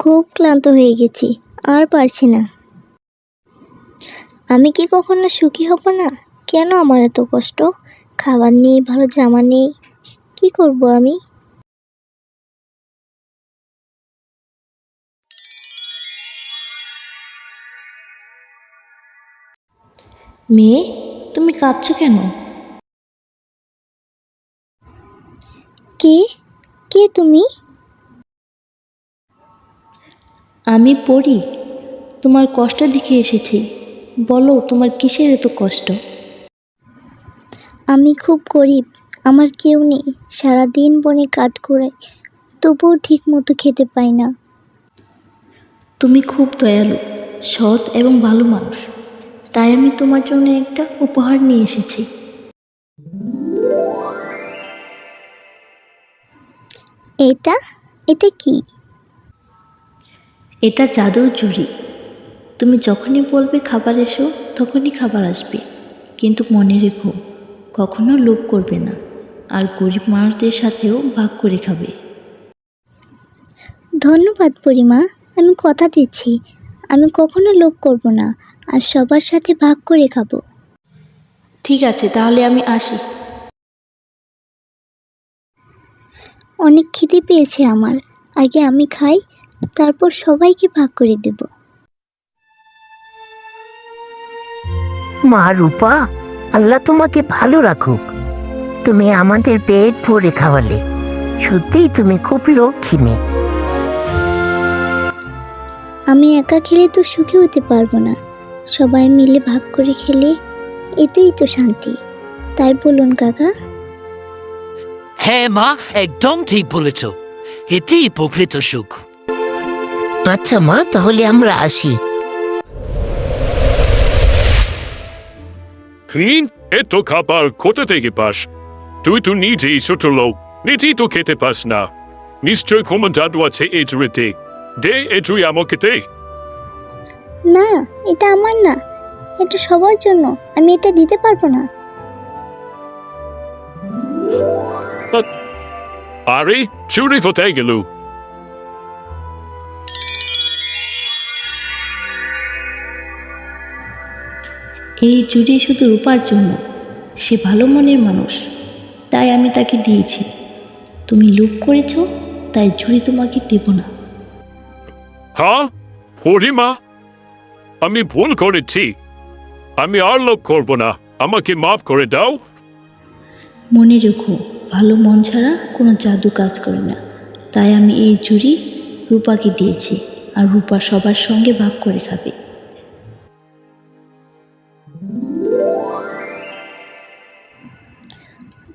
খুব ক্লান্ত হয়ে গেছি, আর পারছি না। আমি কি কখনো সুখী হব না? কেন আমার এত কষ্ট? খাবার নেই, ভালো জামা নেই, কি করব আমি? মেয়ে, তুমি কাঁদছো কেন? কে কে তুমি? আমি পড়ি, তোমার কষ্ট দেখে এসেছি। বলো, তোমার কিসের এত কষ্ট? আমি খুব গরিব, আমার কেউ নেই। সারাদিন বনে কাঠ কুড়াই, তবুও ঠিক মতো খেতে পাই না। তুমি খুব দয়ালু, সৎ এবং ভালো মানুষ, তাই আমি তোমার জন্য একটা উপহার নিয়ে এসেছি। এটা এটা কি? এটা জাদুর ঝুড়ি। তুমি যখনই বলবে খাবার এসো, তখনই খাবার আসবে। কিন্তু মনে রেখো, কখনো লোভ করবে না, আর গরিব মানুষদের সাথেও ভাগ করে খাবে। ধন্যবাদ পরিমা, আমি কথা দিচ্ছি আমি কখনো লোভ করব না, আর সবার সাথে ভাগ করে খাবো। ঠিক আছে, তাহলে আমি আসি। অনেক খিদে পেয়েছে আমার, আগে আমি খাই, তারপর সবাইকে ভাগ করে দেব। মা রূপা, আল্লাহ তোমাকে ভালো রাখুক। তুমি আমাদের পেট ভরে খাওয়ালে, সত্যিই তুমি খুব লক্ষ্মী। আমি একা খেলে তো সুখী হতে পারবো না, সবাই মিলে ভাগ করে খেলে এতেই তো শান্তি, তাই বলুন কাকা। হ্যাঁ মা, একদম ঠিক বলেছ, এতেই প্রকৃত সুখ। আচ্ছা মা, তাহলে আমরা আসি। এত খাবার কোথা থেকে পাস? তুই তো নিজেই ছোট লোক, নিজেই তো খেতে পাস না। নিশ্চয় কোনো জাদু আছে এই ঝুড়িতে। দে এই ঝুড়ি আমাকে দে। না, এটা আমার না, এটা সবার জন্য, আমি এটা দিতে পারবো না। আরে, চুরি কোথায় গেল? এই ঝুড়ি শুধু রূপার জন্য। সে ভালো মনের মানুষ, তাই আমি তাকে দিয়েছি। তুমি লোভ করেছ, তাই ঝুড়ি তোমাকে দেব না। হ্যাঁ হরিমা, আমি ভুল করেছি। আমি আর লোভ করব না, আমাকে মাফ করে দাও। মনে রেখো, ভালো মন ছাড়া কোনো জাদু কাজ করে না। তাই আমি এই ঝুড়ি রূপাকে দিয়েছি, আর রূপা সবার সঙ্গে ভাগ করে খাবে।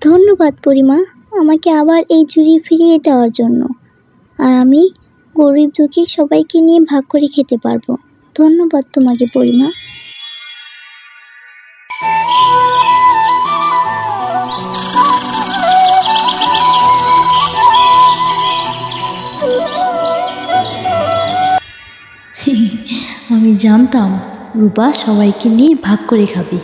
ধন্যবাদ পরিমা, আমাকে আবার এই ঝুড়ি ফিরিয়ে দেওয়ার জন্য, আর আমি গরিব দুঃখী সবাইকে নিয়ে ভাগ করে খেতে পারবো। ধন্যবাদ তোমাকে পরিমা। আমি জানতাম রূপা সবাইকে নিয়ে ভাগ করে খাবে।